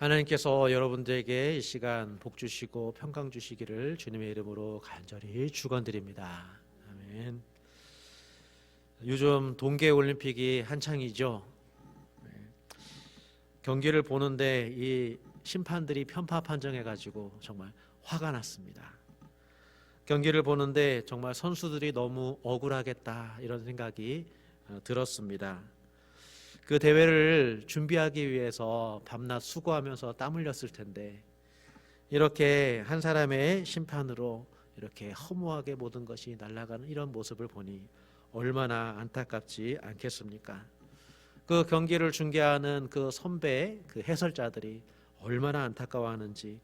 하나님께서 여러분들에게 이 시간 복 주시고 평강 주시기를 주님의 이름으로 간절히 축원드립니다. 아멘. 요즘 동계올림픽이 한창이죠. 경기를 보는데 이 심판들이 편파 판정해가지고 정말 화가 났습니다. 경기를 보는데 정말 선수들이 너무 억울하겠다 이런 생각이 들었습니다. 그 대회를 준비하기 위해서 밤낮 수고하면서 땀 흘렸을 텐데 이렇게 한 사람의 심판으로 이렇게 허무하게 모든 것이 날아가는 이런 모습을 보니 얼마나 안타깝지 않겠습니까? 그 경기를 중계하는 그 선배, 그 해설자들이 얼마나 안타까워하는지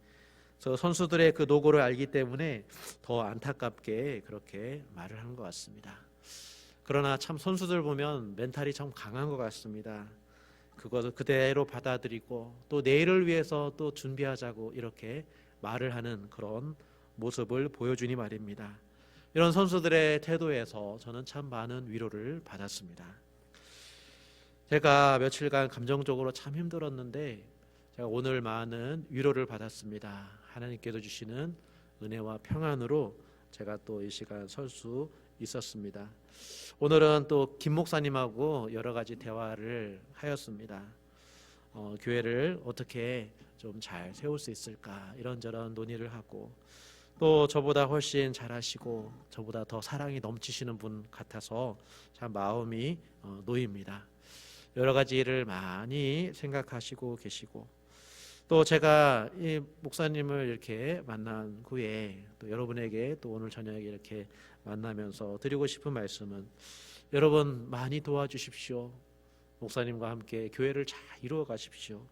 저 선수들의 그 노고를 알기 때문에 더 안타깝게 그렇게 말을 하는 것 같습니다. 그러나 참 선수들 보면 멘탈이 참 강한 것 같습니다. 그것을 그대로 받아들이고 또 내일을 위해서 또 준비하자고 이렇게 말을 하는 그런 모습을 보여주니 말입니다. 이런 선수들의 태도에서 저는 참 많은 위로를 받았습니다. 제가 며칠간 감정적으로 참 힘들었는데 제가 오늘 많은 위로를 받았습니다. 하나님께서 주시는 은혜와 평안으로 제가 또 이 시간 설 수 있었습니다. 오늘은 또 김 목사님하고 여러 가지 대화를 하였습니다. 교회를 어떻게 좀 잘 세울 수 있을까 이런저런 논의를 하고 또 저보다 훨씬 잘하시고 저보다 더 사랑이 넘치시는 분 같아서 참 마음이 놓입니다. 여러 가지 일을 많이 생각하시고 계시고 또 제가 이 목사님을 이렇게 만난 후에 또 여러분에게 또 오늘 저녁에 이렇게 만나면서 드리고 싶은 말씀은 여러분 많이 도와주십시오. 목사님과 함께 교회를 잘 이루어 가십시오.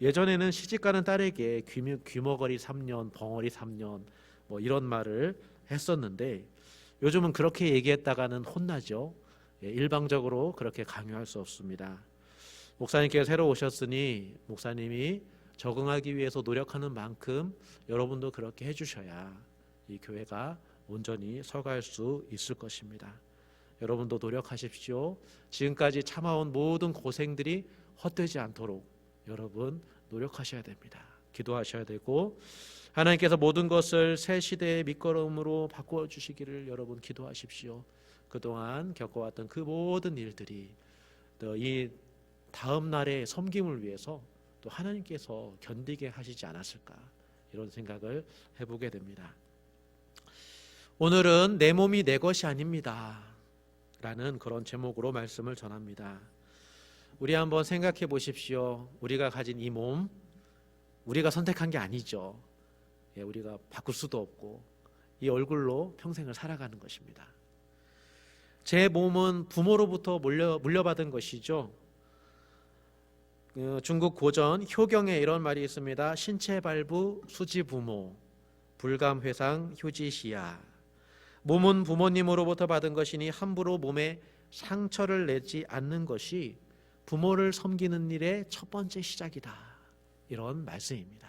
예전에는 시집가는 딸에게 귀머거리 3년, 벙어리 3년 뭐 이런 말을 했었는데 요즘은 그렇게 얘기했다가는 혼나죠. 일방적으로 그렇게 강요할 수 없습니다. 목사님께서 새로 오셨으니 목사님이 적응하기 위해서 노력하는 만큼 여러분도 그렇게 해주셔야 이 교회가 온전히 서갈 수 있을 것입니다. 여러분도 노력하십시오. 지금까지 참아온 모든 고생들이 헛되지 않도록 여러분 노력하셔야 됩니다. 기도하셔야 되고 하나님께서 모든 것을 새 시대의 밑거름으로 바꾸어 주시기를 여러분 기도하십시오. 그동안 겪어왔던 그 모든 일들이 또 이 다음 날의 섬김을 위해서 또 하나님께서 견디게 하시지 않았을까 이런 생각을 해보게 됩니다. 오늘은 내 몸이 내 것이 아닙니다 라는 그런 제목으로 말씀을 전합니다. 우리 한번 생각해 보십시오. 우리가 가진 이 몸 우리가 선택한 게 아니죠. 우리가 바꿀 수도 없고 이 얼굴로 평생을 살아가는 것입니다. 제 몸은 부모로부터 물려받은 것이죠. 중국 고전 효경에 이런 말이 있습니다. 신체발부 수지부모 불감회상 효지시야. 몸은 부모님으로부터 받은 것이니 함부로 몸에 상처를 내지 않는 것이 부모를 섬기는 일의 첫 번째 시작이다. 이런 말씀입니다.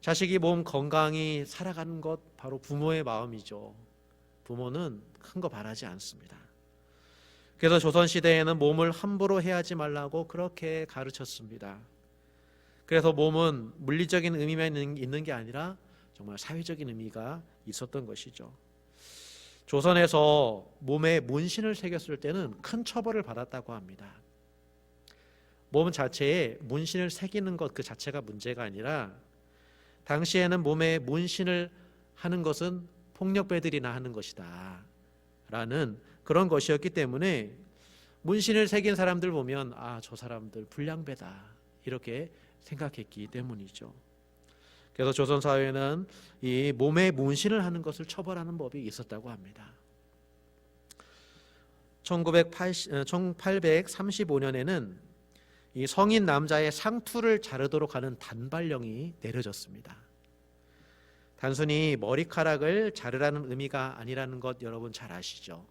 자식이 몸 건강히 살아가는 것 바로 부모의 마음이죠. 부모는 큰 거 바라지 않습니다. 그래서 조선시대에는 몸을 함부로 해하지 말라고 그렇게 가르쳤습니다. 그래서 몸은 물리적인 의미만 있는 게 아니라 정말 사회적인 의미가 있었던 것이죠. 조선에서 몸에 문신을 새겼을 때는 큰 처벌을 받았다고 합니다. 몸 자체에 문신을 새기는 것 그 자체가 문제가 아니라 당시에는 몸에 문신을 하는 것은 폭력배들이나 하는 것이다 라는 그런 것이었기 때문에 문신을 새긴 사람들 보면 저 사람들 불량배다 이렇게 생각했기 때문이죠. 그래서 조선사회는 이 몸에 문신을 하는 것을 처벌하는 법이 있었다고 합니다. 1835년에는 이 성인 남자의 상투를 자르도록 하는 단발령이 내려졌습니다. 단순히 머리카락을 자르라는 의미가 아니라는 것 여러분 잘 아시죠?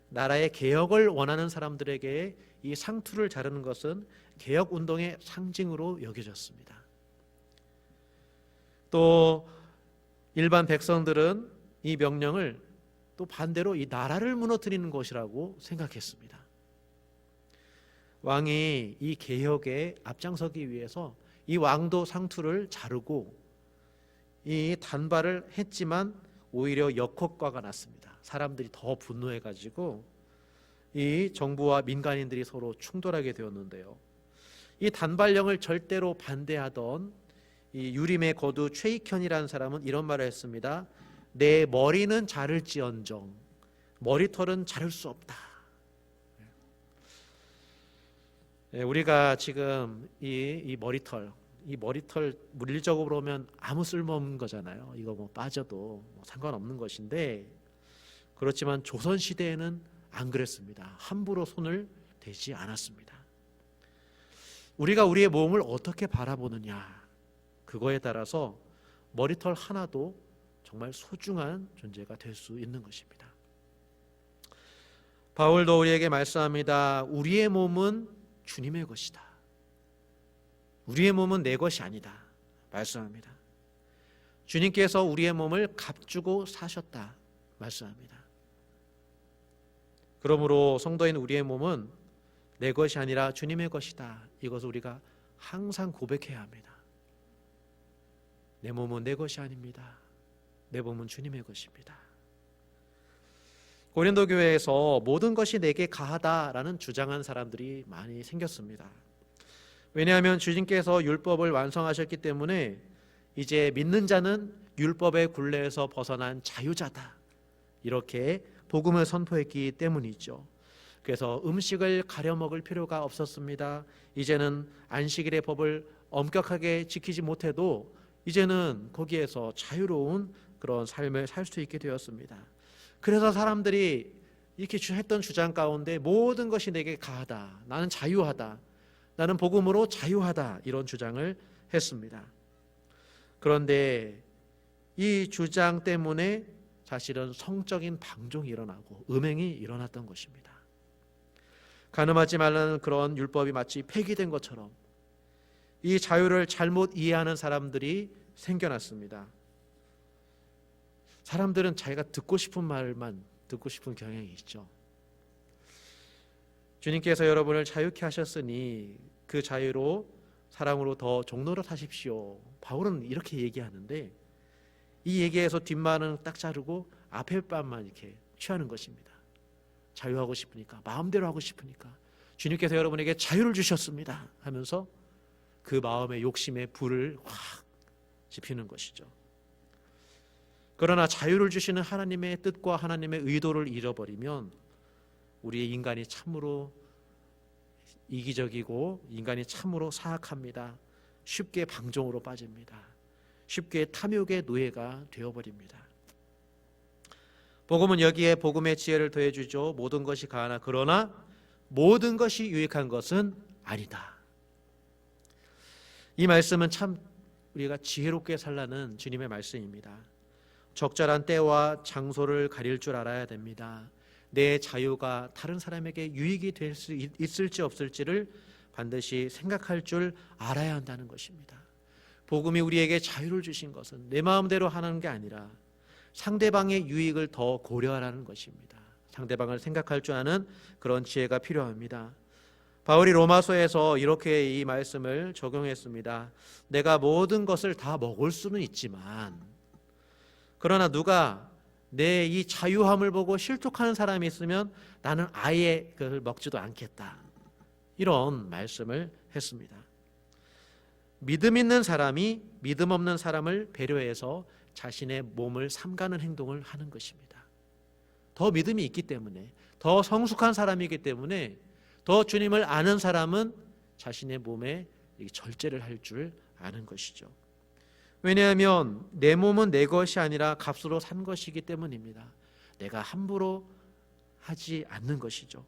나라의 개혁을 원하는 사람들에게 이 상투를 자르는 것은 개혁운동의 상징으로 여겨졌습니다. 또 일반 백성들은 이 명령을 또 반대로 이 나라를 무너뜨리는 것이라고 생각했습니다. 왕이 이 개혁에 앞장서기 위해서 이 왕도 상투를 자르고 이 단발을 했지만 오히려 역효과가 났습니다. 사람들이 더 분노해가지고 이 정부와 민간인들이 서로 충돌하게 되었는데요. 이 단발령을 절대로 반대하던 이 유림의 거두 최익현이라는 사람은 이런 말을 했습니다. 내 머리는 자를지언정 머리털은 자를 수 없다. 우리가 지금 이 머리털 물리적으로 보면 아무 쓸모없는 거잖아요. 이거 뭐 빠져도 상관없는 것인데, 그렇지만 조선 시대에는 안 그랬습니다. 함부로 손을 대지 않았습니다. 우리가 우리의 몸을 어떻게 바라보느냐, 그거에 따라서 머리털 하나도 정말 소중한 존재가 될 수 있는 것입니다. 바울도 우리에게 말씀합니다. 우리의 몸은 주님의 것이다. 우리의 몸은 내 것이 아니다 말씀합니다. 주님께서 우리의 몸을 값주고 사셨다 말씀합니다. 그러므로 성도인 우리의 몸은 내 것이 아니라 주님의 것이다. 이것을 우리가 항상 고백해야 합니다. 내 몸은 내 것이 아닙니다. 내 몸은 주님의 것입니다. 고린도 교회에서 모든 것이 내게 가하다라는 주장한 사람들이 많이 생겼습니다. 왜냐하면 주님께서 율법을 완성하셨기 때문에 이제 믿는 자는 율법의 굴레에서 벗어난 자유자다, 이렇게 복음을 선포했기 때문이죠. 그래서 음식을 가려 먹을 필요가 없었습니다. 이제는 안식일의 법을 엄격하게 지키지 못해도 이제는 거기에서 자유로운 그런 삶을 살 수 있게 되었습니다. 그래서 사람들이 이렇게 했던 주장 가운데 모든 것이 내게 가하다, 나는 자유하다, 나는 복음으로 자유하다, 이런 주장을 했습니다. 그런데 이 주장 때문에 사실은 성적인 방종이 일어나고 음행이 일어났던 것입니다. 간음하지 말라는 그런 율법이 마치 폐기된 것처럼 이 자유를 잘못 이해하는 사람들이 생겨났습니다. 사람들은 자기가 듣고 싶은 말만 듣고 싶은 경향이 있죠. 주님께서 여러분을 자유케 하셨으니 그 자유로 사랑으로 더 종로로 사십시오. 바울은 이렇게 얘기하는데, 이 얘기에서 뒷말은 딱 자르고 앞에 반만 이렇게 취하는 것입니다. 자유하고 싶으니까, 마음대로 하고 싶으니까 주님께서 여러분에게 자유를 주셨습니다 하면서 그 마음의 욕심에 불을 확 지피는 것이죠. 그러나 자유를 주시는 하나님의 뜻과 하나님의 의도를 잃어버리면 우리의 인간이 참으로 이기적이고 인간이 참으로 사악합니다. 쉽게 방종으로 빠집니다. 쉽게 탐욕의 노예가 되어버립니다. 복음은 여기에 복음의 지혜를 더해주죠. 모든 것이 가하나 그러나 모든 것이 유익한 것은 아니다. 이 말씀은 참 우리가 지혜롭게 살라는 주님의 말씀입니다. 적절한 때와 장소를 가릴 줄 알아야 됩니다. 내 자유가 다른 사람에게 유익이 될 수 있을지 없을지를 반드시 생각할 줄 알아야 한다는 것입니다. 복음이 우리에게 자유를 주신 것은 내 마음대로 하는 게 아니라 상대방의 유익을 더 고려하라는 것입니다. 상대방을 생각할 줄 아는 그런 지혜가 필요합니다. 바울이 로마서에서 이렇게 이 말씀을 적용했습니다. 내가 모든 것을 다 먹을 수는 있지만, 그러나 누가 내 이 자유함을 보고 실족하는 사람이 있으면 나는 아예 그걸 먹지도 않겠다, 이런 말씀을 했습니다. 믿음 있는 사람이 믿음 없는 사람을 배려해서 자신의 몸을 삼가는 행동을 하는 것입니다. 더 믿음이 있기 때문에, 더 성숙한 사람이기 때문에, 더 주님을 아는 사람은 자신의 몸에 절제를 할 줄 아는 것이죠. 왜냐하면 내 몸은 내 것이 아니라 값으로 산 것이기 때문입니다. 내가 함부로 하지 않는 것이죠.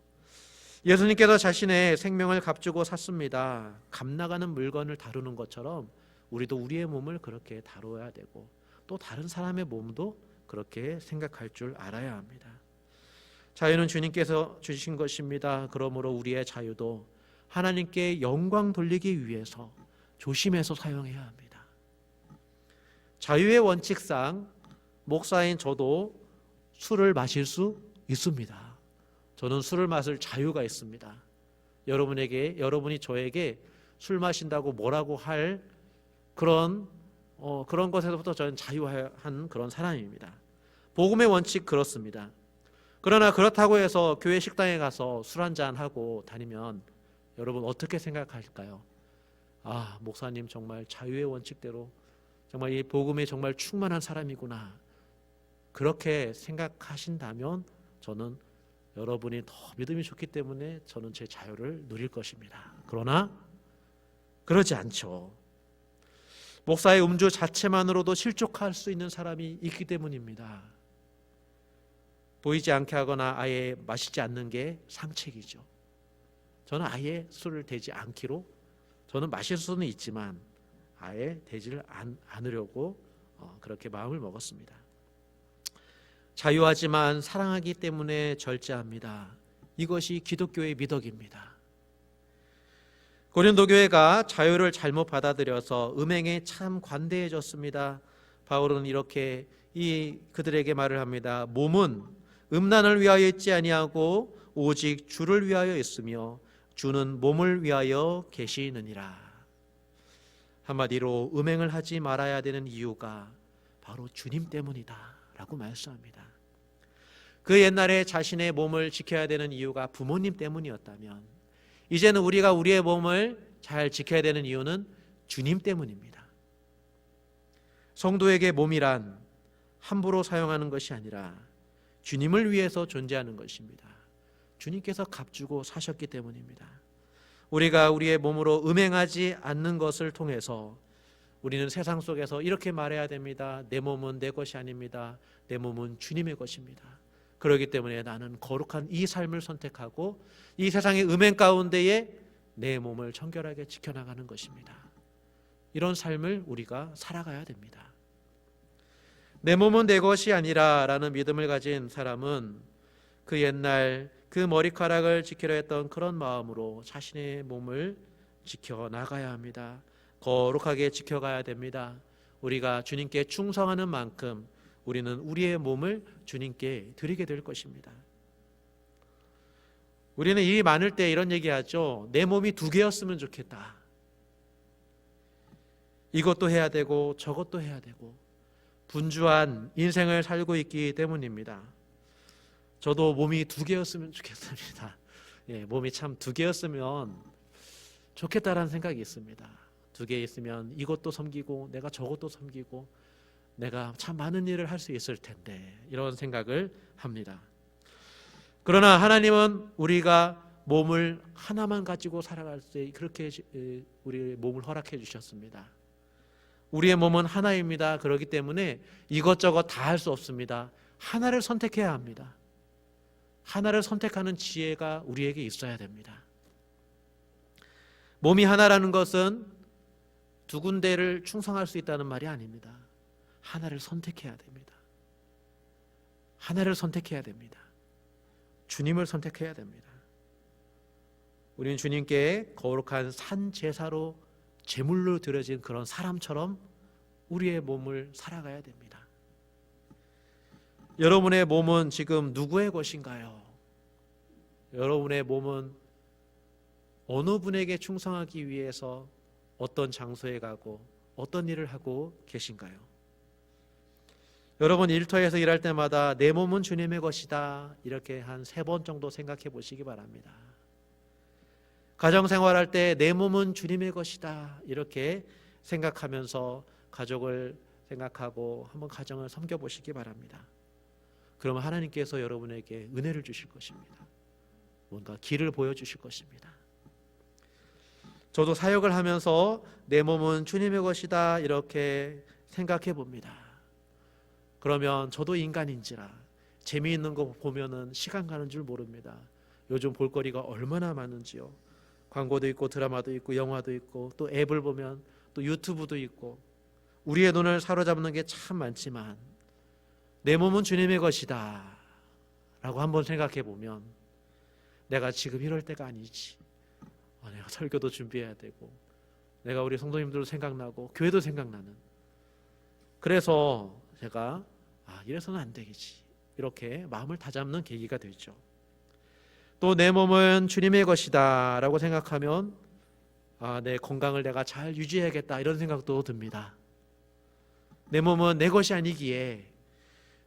예수님께서 자신의 생명을 값주고 샀습니다. 값나가는 물건을 다루는 것처럼 우리도 우리의 몸을 그렇게 다뤄야 되고, 또 다른 사람의 몸도 그렇게 생각할 줄 알아야 합니다. 자유는 주님께서 주신 것입니다. 그러므로 우리의 자유도 하나님께 영광 돌리기 위해서 조심해서 사용해야 합니다. 자유의 원칙상 목사인 저도 술을 마실 수 있습니다. 저는 술을 마실 자유가 있습니다. 여러분이 저에게 술 마신다고 뭐라고 할 그런 것에서부터 저는 자유한 그런 사람입니다. 복음의 원칙 그렇습니다. 그러나 그렇다고 해서 교회 식당에 가서 술 한잔 하고 다니면 여러분 어떻게 생각할까요? 아, 목사님 정말 자유의 원칙대로 정말 이 복음에 정말 충만한 사람이구나. 그렇게 생각하신다면 저는 여러분이 더 믿음이 좋기 때문에 저는 제 자유를 누릴 것입니다. 그러나 그러지 않죠. 목사의 음주 자체만으로도 실족할 수 있는 사람이 있기 때문입니다. 보이지 않게 하거나 아예 마시지 않는 게 상책이죠. 저는 아예 술을 대지 않기로, 저는 마실 수는 있지만 아예 대지를 않으려고 그렇게 마음을 먹었습니다. 자유하지만 사랑하기 때문에 절제합니다. 이것이 기독교의 미덕입니다. 고린도 교회가 자유를 잘못 받아들여서 음행에 참 관대해졌습니다. 바울은 이렇게 그들에게 말을 합니다. 몸은 음란을 위하여 있지 아니하고 오직 주를 위하여 있으며 주는 몸을 위하여 계시느니라. 한마디로 음행을 하지 말아야 되는 이유가 바로 주님 때문이다 라고 말씀합니다. 그 옛날에 자신의 몸을 지켜야 되는 이유가 부모님 때문이었다면 이제는 우리가 우리의 몸을 잘 지켜야 되는 이유는 주님 때문입니다. 성도에게 몸이란 함부로 사용하는 것이 아니라 주님을 위해서 존재하는 것입니다. 주님께서 값주고 사셨기 때문입니다. 우리가 우리의 몸으로 음행하지 않는 것을 통해서 우리는 세상 속에서 이렇게 말해야 됩니다. 내 몸은 내 것이 아닙니다. 내 몸은 주님의 것입니다. 그렇기 때문에 나는 거룩한 이 삶을 선택하고 이 세상의 음행 가운데에 내 몸을 청결하게 지켜나가는 것입니다. 이런 삶을 우리가 살아가야 됩니다. 내 몸은 내 것이 아니라 라는 믿음을 가진 사람은 그 옛날 그 머리카락을 지키려 했던 그런 마음으로 자신의 몸을 지켜나가야 합니다. 거룩하게 지켜가야 됩니다. 우리가 주님께 충성하는 만큼 우리는 우리의 몸을 주님께 드리게 될 것입니다. 우리는 일이 많을 때 이런 얘기하죠. 내 몸이 2개였으면 좋겠다. 이것도 해야 되고 저것도 해야 되고 분주한 인생을 살고 있기 때문입니다. 저도 몸이 2개였으면 좋겠습니다. 몸이 참 2개였으면 좋겠다라는 생각이 있습니다. 2개 있으면 이것도 섬기고 내가 저것도 섬기고 내가 참 많은 일을 할 수 있을 텐데 이런 생각을 합니다. 그러나 하나님은 우리가 몸을 하나만 가지고 살아갈 때 그렇게 우리의 몸을 허락해 주셨습니다. 우리의 몸은 하나입니다. 그렇기 때문에 이것저것 다 할 수 없습니다. 하나를 선택해야 합니다. 하나를 선택하는 지혜가 우리에게 있어야 됩니다. 몸이 하나라는 것은 2군데를 충성할 수 있다는 말이 아닙니다. 하나를 선택해야 됩니다. 하나를 선택해야 됩니다. 주님을 선택해야 됩니다. 우리는 주님께 거룩한 산 제사로 제물로 드려진 그런 사람처럼 우리의 몸을 살아가야 됩니다. 여러분의 몸은 지금 누구의 것인가요? 여러분의 몸은 어느 분에게 충성하기 위해서 어떤 장소에 가고 어떤 일을 하고 계신가요? 여러분 일터에서 일할 때마다 내 몸은 주님의 것이다 이렇게 한 3번 정도 생각해 보시기 바랍니다. 가정생활할 때 내 몸은 주님의 것이다 이렇게 생각하면서 가족을 생각하고 한번 가정을 섬겨보시기 바랍니다. 그러면 하나님께서 여러분에게 은혜를 주실 것입니다. 뭔가 길을 보여주실 것입니다. 저도 사역을 하면서 내 몸은 주님의 것이다 이렇게 생각해 봅니다. 그러면 저도 인간인지라 재미있는 거 보면은 시간 가는 줄 모릅니다. 요즘 볼거리가 얼마나 많은지요. 광고도 있고 드라마도 있고 영화도 있고 또 앱을 보면 또 유튜브도 있고 우리의 눈을 사로잡는 게 참 많지만 내 몸은 주님의 것이다 라고 한번 생각해 보면 내가 지금 이럴 때가 아니지. 내가 설교도 준비해야 되고 내가 우리 성도님들도 생각나고 교회도 생각나는 그래서 제가 이래서는 안 되겠지 이렇게 마음을 다잡는 계기가 되죠. 또 내 몸은 주님의 것이다 라고 생각하면 내 건강을 내가 잘 유지해야겠다 이런 생각도 듭니다. 내 몸은 내 것이 아니기에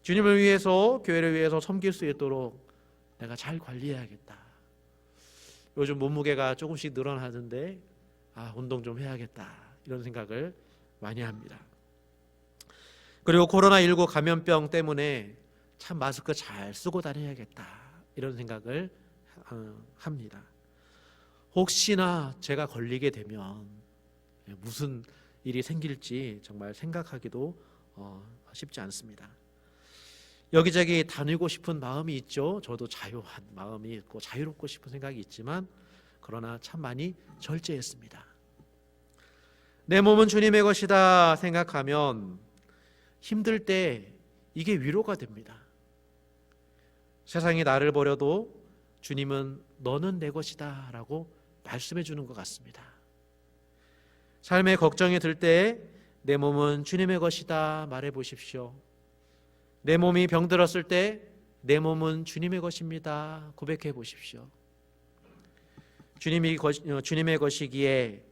주님을 위해서, 교회를 위해서 섬길 수 있도록 내가 잘 관리해야겠다. 요즘 몸무게가 조금씩 늘어나는데 운동 좀 해야겠다 이런 생각을 많이 합니다. 그리고 코로나19 감염병 때문에 참 마스크 잘 쓰고 다녀야겠다 이런 생각을 합니다. 혹시나 제가 걸리게 되면 무슨 일이 생길지 정말 생각하기도 쉽지 않습니다. 여기저기 다니고 싶은 마음이 있죠. 저도 자유한 마음이 있고 자유롭고 싶은 생각이 있지만 그러나 참 많이 절제했습니다. 내 몸은 주님의 것이다 생각하면 힘들 때 이게 위로가 됩니다. 세상이 나를 버려도 주님은 너는 내 것이다 라고 말씀해 주는 것 같습니다. 삶에 걱정이 들 때 내 몸은 주님의 것이다 말해 보십시오. 내 몸이 병들었을 때 내 몸은 주님의 것입니다 고백해 보십시오. 주님의 것이기에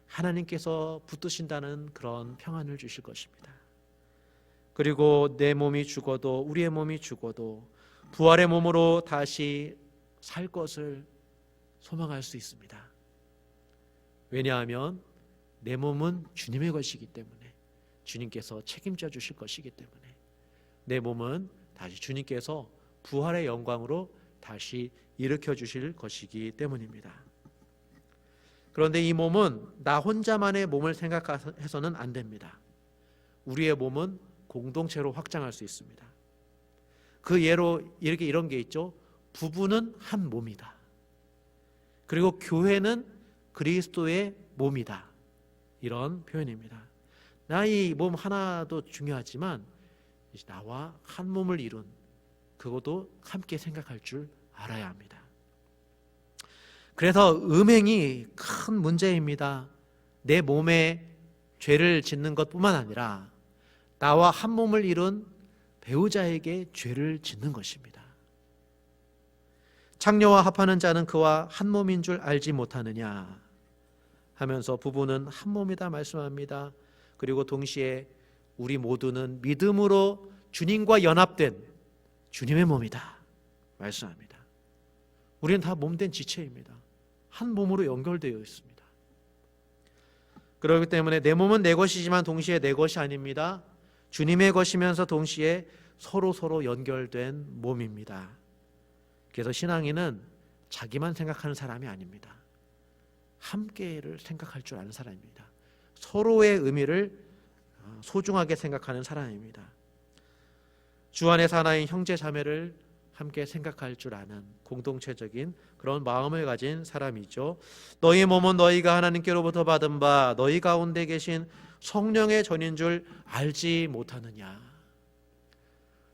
하나님께서 붙드신다는 그런 평안을 주실 것입니다. 그리고 내 몸이 죽어도, 우리의 몸이 죽어도 부활의 몸으로 다시 살 것을 소망할 수 있습니다. 왜냐하면 내 몸은 주님의 것이기 때문에, 주님께서 책임져 주실 것이기 때문에 내 몸은 다시 주님께서 부활의 영광으로 다시 일으켜 주실 것이기 때문입니다. 그런데 이 몸은 나 혼자만의 몸을 생각해서는 안 됩니다. 우리의 몸은 공동체로 확장할 수 있습니다. 그 예로 이런 게 있죠. 부부는 한 몸이다. 그리고 교회는 그리스도의 몸이다. 이런 표현입니다. 나의 몸 하나도 중요하지만 나와 한 몸을 이룬 그것도 함께 생각할 줄 알아야 합니다. 그래서 음행이 큰 문제입니다. 내 몸에 죄를 짓는 것뿐만 아니라 나와 한 몸을 이룬 배우자에게 죄를 짓는 것입니다. 창녀와 합하는 자는 그와 한 몸인 줄 알지 못하느냐 하면서 부부는 한 몸이다 말씀합니다. 그리고 동시에 우리 모두는 믿음으로 주님과 연합된 주님의 몸이다 말씀합니다. 우리는 다 몸된 지체입니다. 한 몸으로 연결되어 있습니다. 그렇기 때문에 내 몸은 내 것이지만 동시에 내 것이 아닙니다. 주님의 것이면서 동시에 서로 연결된 몸입니다. 그래서 신앙인은 자기만 생각하는 사람이 아닙니다. 함께를 생각할 줄 아는 사람입니다. 서로의 의미를 소중하게 생각하는 사람입니다. 주 안에서 하나인 형제 자매를 함께 생각할 줄 아는 공동체적인 그런 마음을 가진 사람이죠. 너희 몸은 너희가 하나님께로부터 받은 바 너희 가운데 계신 성령의 전인 줄 알지 못하느냐.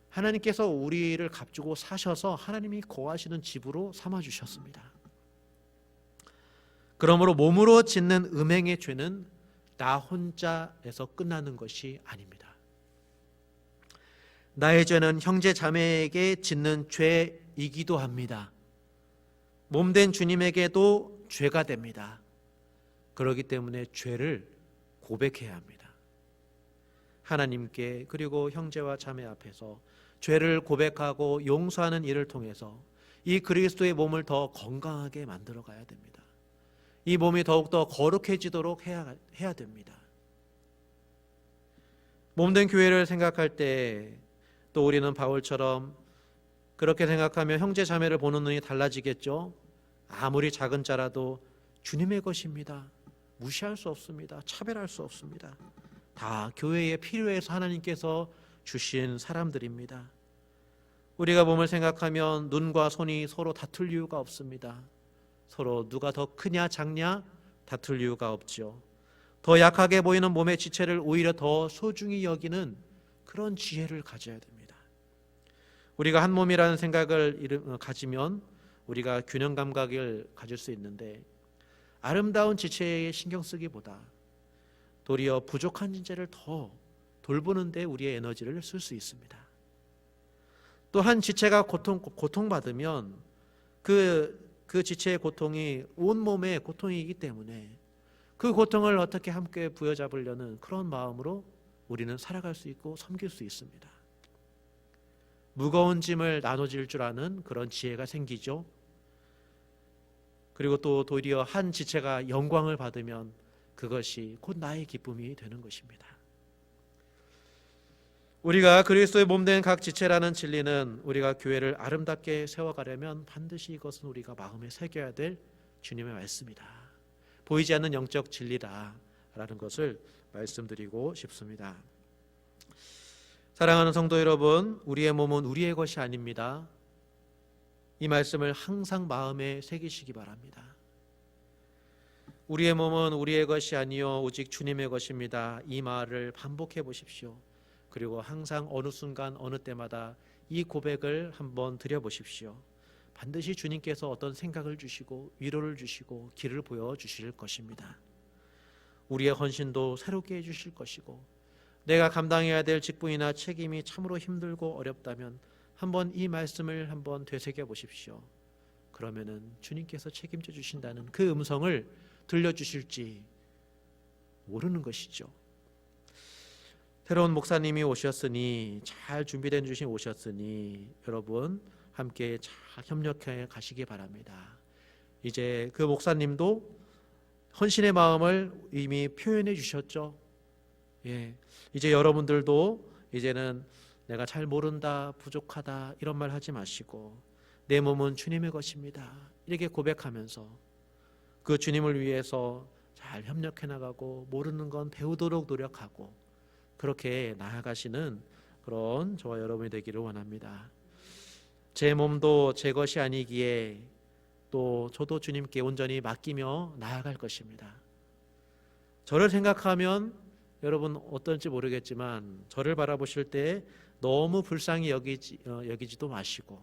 하나님께서 우리를 값주고 사셔서 하나님이 거하시는 집으로 삼아주셨습니다. 그러므로 몸으로 짓는 음행의 죄는 나 혼자에서 끝나는 것이 아닙니다. 나의 죄는 형제 자매에게 짓는 죄이기도 합니다. 몸된 주님에게도 죄가 됩니다. 그렇기 때문에 죄를 고백해야 합니다. 하나님께 그리고 형제와 자매 앞에서 죄를 고백하고 용서하는 일을 통해서 이 그리스도의 몸을 더 건강하게 만들어 가야 됩니다. 이 몸이 더욱더 거룩해지도록 해야 됩니다. 몸된 교회를 생각할 때 또 우리는 바울처럼 그렇게 생각하면 형제 자매를 보는 눈이 달라지겠죠. 아무리 작은 자라도 주님의 것입니다. 무시할 수 없습니다. 차별할 수 없습니다. 다 교회에 필요해서 하나님께서 주신 사람들입니다. 우리가 몸을 생각하면 눈과 손이 서로 다툴 이유가 없습니다. 서로 누가 더 크냐 작냐 다툴 이유가 없죠. 더 약하게 보이는 몸의 지체를 오히려 더 소중히 여기는 그런 지혜를 가져야 됩니다. 우리가 한 몸이라는 생각을 가지면 우리가 균형 감각을 가질 수 있는데 아름다운 지체에 신경 쓰기보다 도리어 부족한 지체를 더 돌보는 데 우리의 에너지를 쓸 수 있습니다. 또 한 지체가 고통받으면 그 그 지체의 고통이 온몸의 고통이기 때문에 그 고통을 어떻게 함께 부여잡으려는 그런 마음으로 우리는 살아갈 수 있고 섬길 수 있습니다. 무거운 짐을 나눠질 줄 아는 그런 지혜가 생기죠. 그리고 또 도리어 한 지체가 영광을 받으면 그것이 곧 나의 기쁨이 되는 것입니다. 우리가 그리스도의 몸된 각 지체라는 진리는 우리가 교회를 아름답게 세워가려면 반드시 이것은 우리가 마음에 새겨야 될 주님의 말씀이다. 보이지 않는 영적 진리다라는 것을 말씀드리고 싶습니다. 사랑하는 성도 여러분, 우리의 몸은 우리의 것이 아닙니다. 이 말씀을 항상 마음에 새기시기 바랍니다. 우리의 몸은 우리의 것이 아니요 오직 주님의 것입니다. 이 말을 반복해 보십시오. 그리고 항상 어느 순간 어느 때마다 이 고백을 한번 드려보십시오. 반드시 주님께서 어떤 생각을 주시고 위로를 주시고 길을 보여주실 것입니다. 우리의 헌신도 새롭게 해주실 것이고, 내가 감당해야 될 직분이나 책임이 참으로 힘들고 어렵다면 한번 이 말씀을 한번 되새겨 보십시오. 그러면은 주님께서 책임져 주신다는 그 음성을 들려주실지 모르는 것이죠. 새로운 목사님이 오셨으니, 잘 준비된 주신 오셨으니 여러분 함께 잘 협력해 가시기 바랍니다. 이제 그 목사님도 헌신의 마음을 이미 표현해 주셨죠. 이제 여러분들도 이제는 내가 잘 모른다, 부족하다 이런 말 하지 마시고 내 몸은 주님의 것입니다. 이렇게 고백하면서 그 주님을 위해서 잘 협력해 나가고 모르는 건 배우도록 노력하고 그렇게 나아가시는 그런 저와 여러분이 되기를 원합니다. 제 몸도 제 것이 아니기에 또 저도 주님께 온전히 맡기며 나아갈 것입니다. 저를 생각하면 여러분 어떤지 모르겠지만 저를 바라보실 때 너무 불쌍히 여기지도 마시고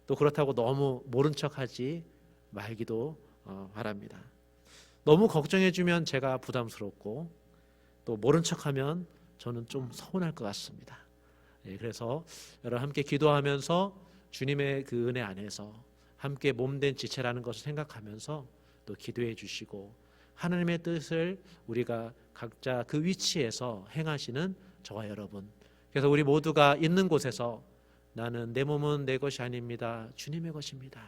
또 그렇다고 너무 모른 척하지 말기도 바랍니다. 너무 걱정해주면 제가 부담스럽고 또 모른 척하면 저는 좀 서운할 것 같습니다. 그래서 여러분 함께 기도하면서 주님의 그 은혜 안에서 함께 몸된 지체라는 것을 생각하면서 또 기도해 주시고 하나님의 뜻을 우리가 각자 그 위치에서 행하시는 저와 여러분, 그래서 우리 모두가 있는 곳에서 나는 내 몸은 내 것이 아닙니다. 주님의 것입니다.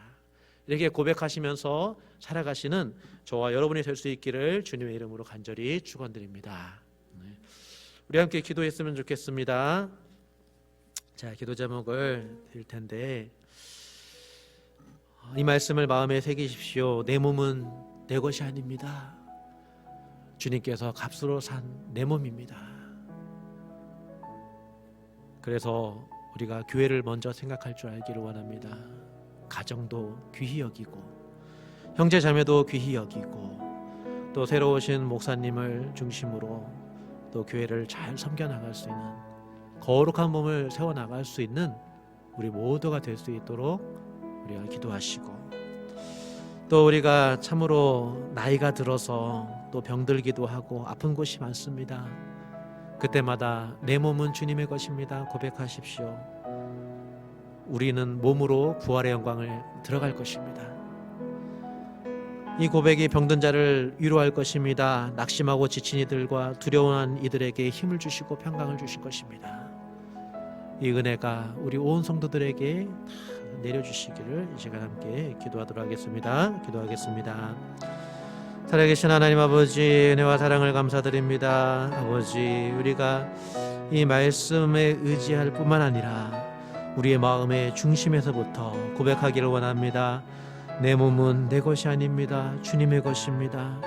이렇게 고백하시면서 살아가시는 저와 여러분이 될 수 있기를 주님의 이름으로 간절히 축원드립니다. 우리 함께 기도했으면 좋겠습니다. 자, 기도 제목을 드릴 텐데 이 말씀을 마음에 새기십시오. 내 몸은 내 것이 아닙니다. 주님께서 값으로 산 내 몸입니다. 그래서 우리가 교회를 먼저 생각할 줄 알기를 원합니다. 가정도 귀히 여기고 형제 자매도 귀히 여기고 또 새로 오신 목사님을 중심으로 또 교회를 잘 섬겨나갈 수 있는 거룩한 몸을 세워나갈 수 있는 우리 모두가 될 수 있도록 우리가 기도하시고, 또 우리가 참으로 나이가 들어서 또 병들기도 하고 아픈 곳이 많습니다. 그때마다 내 몸은 주님의 것입니다. 고백하십시오. 우리는 몸으로 부활의 영광을 들어갈 것입니다. 이 고백이 병든 자를 위로할 것입니다. 낙심하고 지친 이들과 두려워한 이들에게 힘을 주시고 평강을 주실 것입니다. 이 은혜가 우리 온 성도들에게 다 내려주시기를 이 시간 함께 기도하도록 하겠습니다. 기도하겠습니다. 살아계신 하나님 아버지, 은혜와 사랑을 감사드립니다. 아버지, 우리가 이 말씀에 의지할 뿐만 아니라 우리의 마음의 중심에서부터 고백하기를 원합니다. 내 몸은 내 것이 아닙니다. 주님의 것입니다.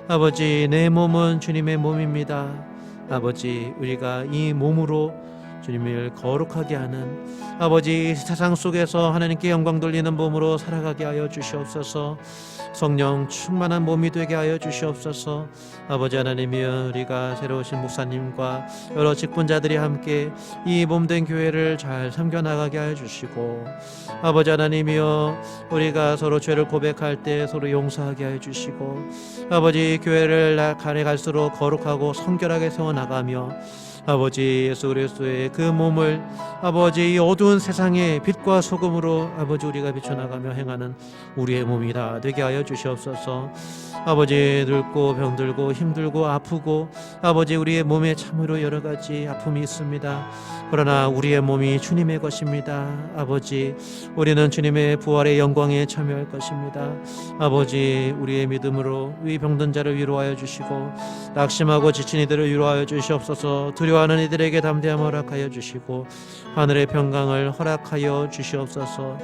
아버지, 내 몸은 주님의 몸입니다. 아버지, 우리가 이 몸으로 주님을 거룩하게 하는 아버지, 세상 속에서 하나님께 영광 돌리는 몸으로 살아가게 하여 주시옵소서. 성령 충만한 몸이 되게 하여 주시옵소서. 아버지 하나님이여, 우리가 새로 오신 목사님과 여러 직분자들이 함께 이 몸된 교회를 잘 섬겨나가게 하여 주시고, 아버지 하나님이여, 우리가 서로 죄를 고백할 때 서로 용서하게 하여 주시고, 아버지, 교회를 가래 갈수록 거룩하고 성결하게 세워나가며 아버지 예수 그리스도의 그 몸을 아버지 이 어두운 세상의 빛과 소금으로 아버지 우리가 비춰나가며 행하는 우리의 몸이 다 되게 하여 주시옵소서. 아버지 늙고 병들고 힘들고 아프고 아버지 우리의 몸에 참으로 여러 가지 아픔이 있습니다. 그러나 우리의 몸이 주님의 것입니다. 아버지 우리는 주님의 부활의 영광에 참여할 것입니다. 아버지 우리의 믿음으로 이 병든 자를 위로하여 주시고 낙심하고 지친 이들을 위로하여 주시옵소서. 두려워하는 이들에게 담대함 허락하여 주시고 하늘의 평강을 허락하여 주시옵소서.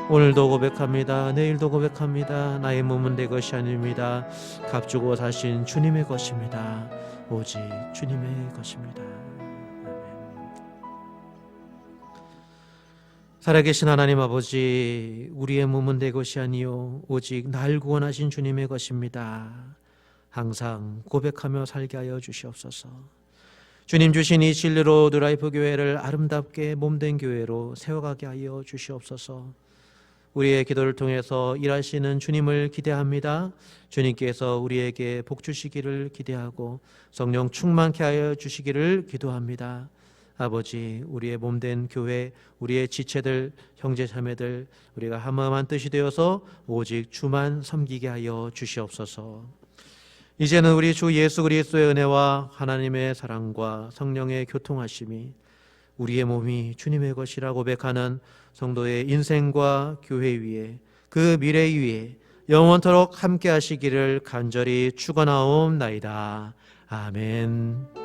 오늘도 고백합니다. 내일도 고백합니다. 나의 몸은 내 것이 아닙니다. 값주고 사신 주님의 것입니다. 오직 주님의 것입니다. 살아계신 하나님 아버지, 우리의 몸은 내 것이 아니요 오직 날 구원하신 주님의 것입니다. 항상 고백하며 살게 하여 주시옵소서. 주님 주신 이 진리로 뉴라이프 교회를 아름답게 몸된 교회로 세워가게 하여 주시옵소서. 우리의 기도를 통해서 일하시는 주님을 기대합니다. 주님께서 우리에게 복 주시기를 기대하고 성령 충만케 하여 주시기를 기도합니다. 아버지, 우리의 몸된 교회, 우리의 지체들, 형제 자매들, 우리가 한마음 한뜻이 되어서 오직 주만 섬기게 하여 주시옵소서. 이제는 우리 주 예수 그리스도의 은혜와 하나님의 사랑과 성령의 교통하심이 우리의 몸이 주님의 것이라 고백하는 성도의 인생과 교회 위에, 그 미래 위에 영원토록 함께 하시기를 간절히 축원하옵나이다. 아멘.